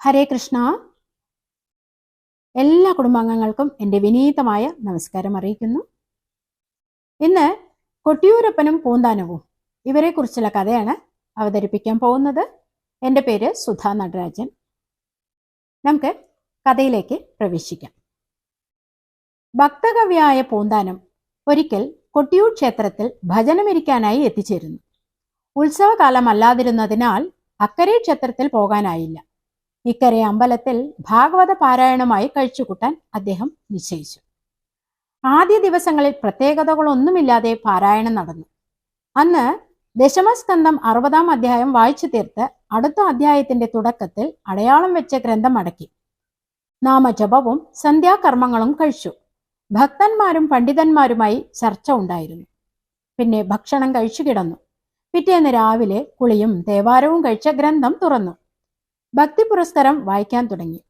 ഹരേ കൃഷ്ണ. എല്ലാ കുടുംബാംഗങ്ങൾക്കും എൻ്റെ വിനീതമായ നമസ്കാരം അറിയിക്കുന്നു. ഇന്ന് കൊട്ടിയൂരപ്പനും പൂന്താനവും ഇവരെക്കുറിച്ചുള്ള കഥയാണ് അവതരിപ്പിക്കാൻ പോകുന്നത്. എൻ്റെ പേര് സുധാ നടരാജൻ. നമുക്ക് കഥയിലേക്ക് പ്രവേശിക്കാം. ഭക്തകവിയായ പൂന്താനം ഒരിക്കൽ കൊട്ടിയൂർ ക്ഷേത്രത്തിൽ ഭജനമിരിക്കാനായി എത്തിച്ചേരുന്നു. ഉത്സവകാലമല്ലാതിരുന്നതിനാൽ അക്കരെ ക്ഷേത്രത്തിൽ പോകാനായില്ല. ഇക്കരെ അമ്പലത്തിൽ ഭാഗവത പാരായണമായി കഴിച്ചുകൂട്ടാൻ അദ്ദേഹം നിശ്ചയിച്ചു. ആദ്യ ദിവസങ്ങളിൽ പ്രത്യേകതകളൊന്നുമില്ലാതെ പാരായണം നടന്നു. അന്ന് ദശമസ്കന്ധം 60-ാം അധ്യായം വായിച്ചു തീർത്ത് അടുത്ത അധ്യായത്തിന്റെ തുടക്കത്തിൽ അടയാളം വെച്ച ഗ്രന്ഥം അടക്കി. നാമജപവും സന്ധ്യാകർമ്മങ്ങളും കഴിച്ചു. ഭക്തന്മാരും പണ്ഡിതന്മാരുമായി ചർച്ച ഉണ്ടായിരുന്നു. പിന്നെ ഭക്ഷണം കഴിച്ചു കിടന്നു. പിറ്റേന്ന് രാവിലെ കുളിയും തേവാരവും കഴിച്ച ഗ്രന്ഥം തുറന്നു. ഭക്തി പുരസ്കാരം വായിക്കാൻ തുടങ്ങി.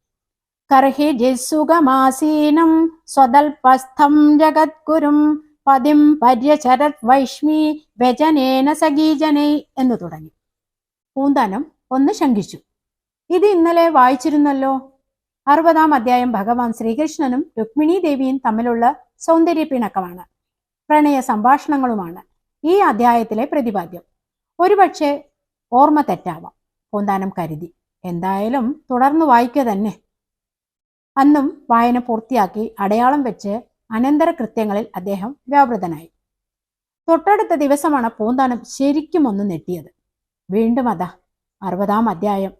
കർഹി ജിസുഖമാസീനം സ്വതൽപസ്ഥം ജഗദ്ഗുരും പതിം പര്യചരത് വൈഷ്മി വ്യജനേന സഗീജനൈ എന്ന് തുടങ്ങി. പൂന്താനം ഒന്ന് ശങ്കിച്ചു. ഇത് ഇന്നലെ വായിച്ചിരുന്നല്ലോ. 60-ാം അധ്യായം ഭഗവാൻ ശ്രീകൃഷ്ണനും രുക്മിണി ദേവിയും തമ്മിലുള്ള സൗന്ദര്യ പിണക്കമാണ്, പ്രണയ സംഭാഷണങ്ങളുമാണ് ഈ അധ്യായത്തിലെ പ്രതിപാദ്യം. ഒരുപക്ഷെ ഓർമ്മ തെറ്റാവാം, പൂന്താനം കരുതി. എന്തായാലും തുടർന്ന് വായിക്കുക തന്നെ. അന്നും വായന പൂർത്തിയാക്കി അടയാളം വെച്ച് അനന്തര കൃത്യങ്ങളിൽ അദ്ദേഹം വ്യാപൃതനായി. തൊട്ടടുത്ത ദിവസമാണ് പൂന്താനം ശരിക്കും ഒന്ന് നെട്ടിയത്. വീണ്ടും അതാ 60-ാം അധ്യായം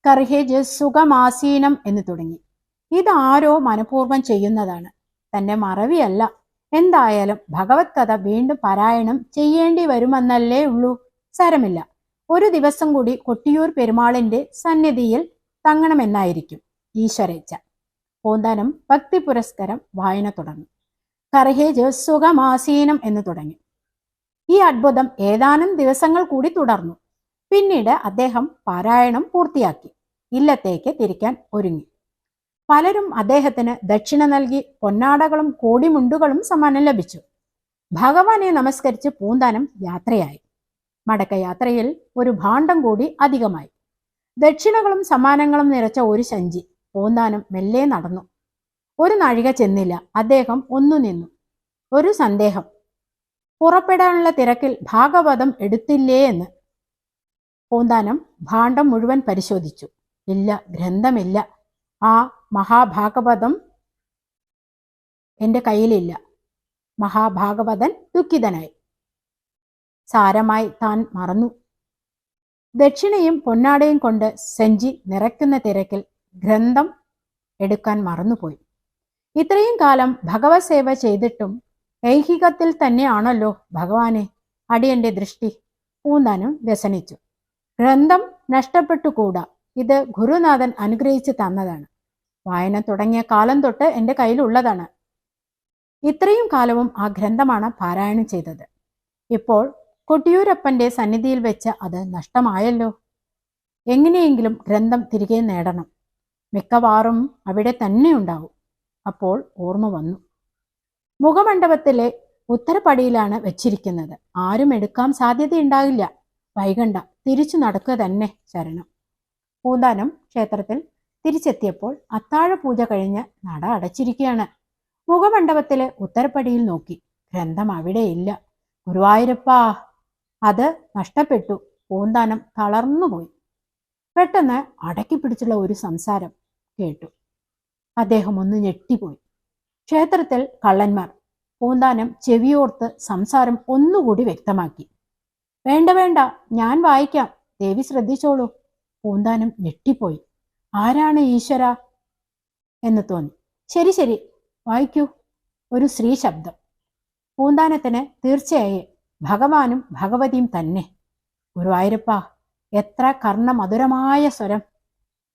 കർഹേജ് സുഖമാസീനം എന്ന് തുടങ്ങി. ഇതാരോ മനഃപൂർവ്വം ചെയ്യുന്നതാണ്, തന്റെ മറവിയല്ല. എന്തായാലും ഭഗവത് കഥ വീണ്ടും പാരായണം ചെയ്യേണ്ടി വരുമെന്നല്ലേ ഉള്ളൂ. സാരമില്ല, ഒരു ദിവസം കൂടി കൊട്ടിയൂർ പെരുമാളിന്റെ സന്നിധിയിൽ തങ്ങണമെന്നായിരിക്കും ഈശ്വരേച്ഛ. പൂന്താനം ഭക്തി പുരസ്കാരം വായന തുടർന്നു. കർഹേജ് സുഖമാസീനം എന്ന് തുടങ്ങി. ഈ അത്ഭുതം ഏതാനും ദിവസങ്ങൾ കൂടി തുടർന്നു. പിന്നീട് അദ്ദേഹം പാരായണം പൂർത്തിയാക്കി ഇല്ലത്തേക്ക് തിരിക്കാൻ ഒരുങ്ങി. പലരും അദ്ദേഹത്തിന് ദക്ഷിണ നൽകി പൊന്നാടകളും കോടിമുണ്ടുകളും സമ്മാനം ലഭിച്ചു. ഭഗവാനെ നമസ്കരിച്ച് പൂന്താനം യാത്രയായി. മടക്കയാത്രയിൽ ഒരു ഭാണ്ഡം കൂടി അധികമായി. ദക്ഷിണകളും സമ്മാനങ്ങളും നിറച്ച ഒരു സഞ്ചി. പൂന്താനം മെല്ലെ നടന്നു. ഒരു നാഴിക ചെന്നില്ല. അദ്ദേഹം ഒന്നു നിന്നു. ഒരു സന്ദേഹം. പുറപ്പെടാനുള്ള തിരക്കിൽ ഭാഗവതം എടുത്തില്ലേ എന്ന്. പൂന്താനം ഭാണ്ഡം മുഴുവൻ പരിശോധിച്ചു. ഇല്ല, ഗ്രന്ഥമില്ല. ആ മഹാഭാഗവതം എൻ്റെ കയ്യിലില്ല. മഹാഭാഗവതൻ ദുഃഖിതനായി. സാരമായി താൻ മറന്നു. ദക്ഷിണയും പൊന്നാടയും കൊണ്ട് സഞ്ചി നിറയ്ക്കുന്ന തിരക്കിൽ ഗ്രന്ഥം എടുക്കാൻ മറന്നുപോയി. ഇത്രയും കാലം ഭഗവത് സേവ ചെയ്തിട്ടും ഐഹികത്തിൽ തന്നെയാണല്ലോ ഭഗവാനെ അടിയന്റെ ദൃഷ്ടി. പൂന്താനം വ്യസനിച്ചു. ഗ്രന്ഥം നഷ്ടപ്പെട്ടുകൂടാ. ഇത് ഗുരുനാഥൻ അനുഗ്രഹിച്ച് തന്നതാണ്. വായന തുടങ്ങിയ കാലം തൊട്ട് എൻ്റെ കയ്യിലുള്ളതാണ്. ഇത്രയും കാലവും ആ ഗ്രന്ഥമാണ് പാരായണം ചെയ്തത്. ഇപ്പോൾ കൊട്ടിയൂരപ്പന്റെ സന്നിധിയിൽ വെച്ച് അത് നഷ്ടമായല്ലോ. എങ്ങനെയെങ്കിലും ഗ്രന്ഥം തിരികെ നേടണം. മിക്കവാറും അവിടെ തന്നെ ഉണ്ടാവും. അപ്പോൾ ഓർമ്മ വന്നു. മുഖമണ്ഡപത്തിലെ ഉത്തരപ്പടിയിലാണ് വെച്ചിരിക്കുന്നത്. ആരും എടുക്കാൻ സാധ്യതയുണ്ടാകില്ല. വൈകണ്ട, തിരിച്ചു നടക്കുക തന്നെ ശരണം. പൂന്താനം ക്ഷേത്രത്തിൽ തിരിച്ചെത്തിയപ്പോൾ അത്താഴ പൂജ കഴിഞ്ഞ് നട അടച്ചിരിക്കുകയാണ്. മുഖമണ്ഡപത്തിലെ ഉത്തരപ്പടിയിൽ നോക്കി. ഗ്രന്ഥം അവിടെയില്ല. ഗുരുവായൂരപ്പാ, അത് നഷ്ടപ്പെട്ടു. പൂന്താനം തളർന്നുപോയി. പെട്ടെന്ന് അടക്കി പിടിച്ചുള്ള ഒരു സംസാരം കേട്ടു. അദ്ദേഹം ഒന്ന് ഞെട്ടിപ്പോയി. ക്ഷേത്രത്തിൽ കള്ളന്മാർ. പൂന്താനം ചെവിയോർത്ത് സംസാരം ഒന്നുകൂടി വ്യക്തമാക്കി. വേണ്ട വേണ്ട, ഞാൻ വായിക്കാം, ദേവി ശ്രദ്ധിച്ചോളൂ. പൂന്താനം ഞെട്ടിപ്പോയി. ആരാണ് ഈശ്വര എന്ന് തോന്നി. ശരി ശരി, വായിക്കൂ. ഒരു സ്ത്രീ ശബ്ദം. പൂന്താനത്തിന് തീർച്ചയായി ഭഗവാനും ഭഗവതിയും തന്നെ. ഗുരുവായൂരപ്പ, എത്ര കർണമധുരമായ സ്വരം.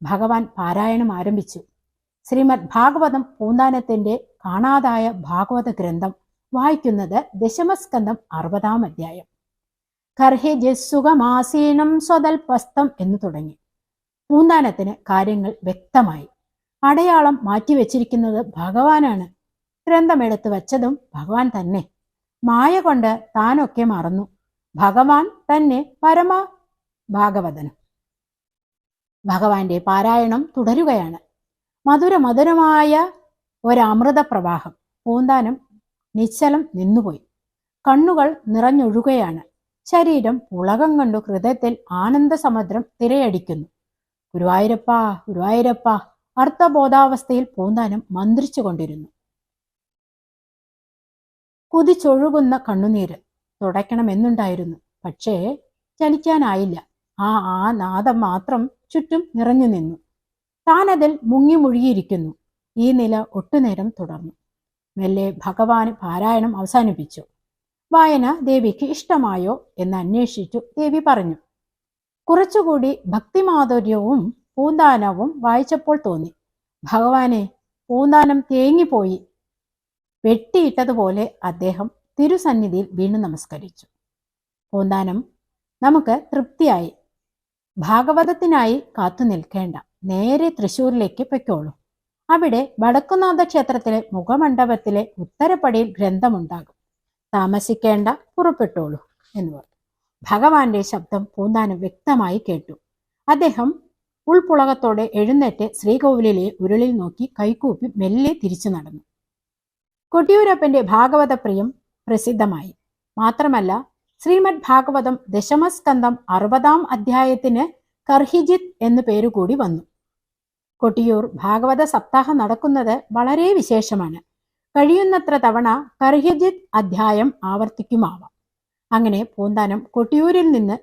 ഭഗവാൻ പാരായണം ആരംഭിച്ചു. ശ്രീമദ് ഭാഗവതം പൂന്താനത്തിന്റെ കാണാതായ ഭാഗവത ഗ്രന്ഥം വായിക്കുന്നത് ദശമസ്കന്ധം 60-ാം അധ്യായം. കർഹേ ജസുഖമാസീനം സ്വതൽപസ്ഥം എന്ന് തുടങ്ങി. പൂന്താനത്തിന് കാര്യങ്ങൾ വ്യക്തമായി. അടയാളം മാറ്റിവെച്ചിരിക്കുന്നത് ഭഗവാനാണ്. ഗ്രന്ഥമെടുത്ത് വച്ചതും ഭഗവാൻ തന്നെ. മായ കൊണ്ട് താനൊക്കെ മറന്നു. ഭഗവാൻ തന്നെ പരമ ഭാഗവതനും. ഭഗവാന്റെ പാരായണം തുടരുകയാണ്. മധുരമായ ഒരമൃത പ്രവാഹം. പൂന്താനം നിശ്ചലം നിന്നുപോയി. കണ്ണുകൾ നിറഞ്ഞൊഴുകയാണ്. ശരീരം പുളകം കണ്ടു ഹൃദയത്തിൽ ആനന്ദസമുദ്രം തിരയടിക്കുന്നു. ഗുരുവായൂരപ്പ ഗുരുവായൂരപ്പ! അർത്ഥബോധാവസ്ഥയിൽ പൂന്താനം മന്ത്രിച്ചു കൊണ്ടിരുന്നു. കുതിച്ചൊഴുകുന്ന കണ്ണുനീര് തുടയ്ക്കണമെന്നുണ്ടായിരുന്നു. പക്ഷേ ചലിക്കാനായില്ല. ആ നാദം മാത്രം ചുറ്റും നിറഞ്ഞു നിന്നു. താനതിൽ മുങ്ങി മുഴുകിയിരിക്കുന്നു. ഈ നില ഒട്ടുനേരം തുടർന്നു. മെല്ലെ ഭഗവാന് പാരായണം അവസാനിപ്പിച്ചു. വായന ദേവിക്ക് ഇഷ്ടമായോ എന്ന് അന്വേഷിച്ചു ദേവി പറഞ്ഞു. കുറച്ചുകൂടി ഭക്തിമാധുര്യവും പൂന്താനവും വായിച്ചപ്പോൾ തോന്നി, ഭഗവാനെ, പൂന്താനം തേങ്ങിപ്പോയി. വെട്ടിയിട്ടതുപോലെ അദ്ദേഹം തിരുസന്നിധിയിൽ വീണ്ടും നമസ്കരിച്ചു. പൂന്താനം, നമുക്ക് തൃപ്തിയായി. ഭാഗവതത്തിനായി കാത്തു നിൽക്കേണ്ട. നേരെ തൃശ്ശൂരിലേക്ക് പൊയ്ക്കോളൂ. അവിടെ വടക്കുന്നാഥ ക്ഷേത്രത്തിലെ മുഖമണ്ഡപത്തിലെ ഉത്തരപ്പടിയിൽ ഗ്രന്ഥമുണ്ടാകും. താമസിക്കേണ്ട, പുറപ്പെട്ടോളൂ എന്ന് പറഞ്ഞു. ഭഗവാന്റെ ശബ്ദം പൂന്താനം വ്യക്തമായി കേട്ടു. അദ്ദേഹം ഉൾപുളകത്തോടെ എഴുന്നേറ്റ് ശ്രീകോവിലിലെ ഉരുളിൽ നോക്കി കൈകൂപ്പി മെല്ലെ തിരിച്ചു നടന്നു. കൊട്ടിയൂരപ്പന്റെ ഭാഗവത പ്രിയം പ്രസിദ്ധമായി. മാത്രമല്ല, ശ്രീമദ് ഭാഗവതം ദശമസ്കന്ധം 60-ാം അധ്യായത്തിന് കർഹിജിത്ത് എന്നു പേരുകൂടി വന്നു. കൊട്ടിയൂർ ഭാഗവത സപ്താഹം നടക്കുന്നത് വളരെ വിശേഷമാണ്. കഴിയുന്നത്ര തവണ കർഹിജിത്ത് അധ്യായം ആവർത്തിക്കുമാവാം. അങ്ങനെ പൂന്താനം കൊട്ടിയൂരിൽ നിന്ന്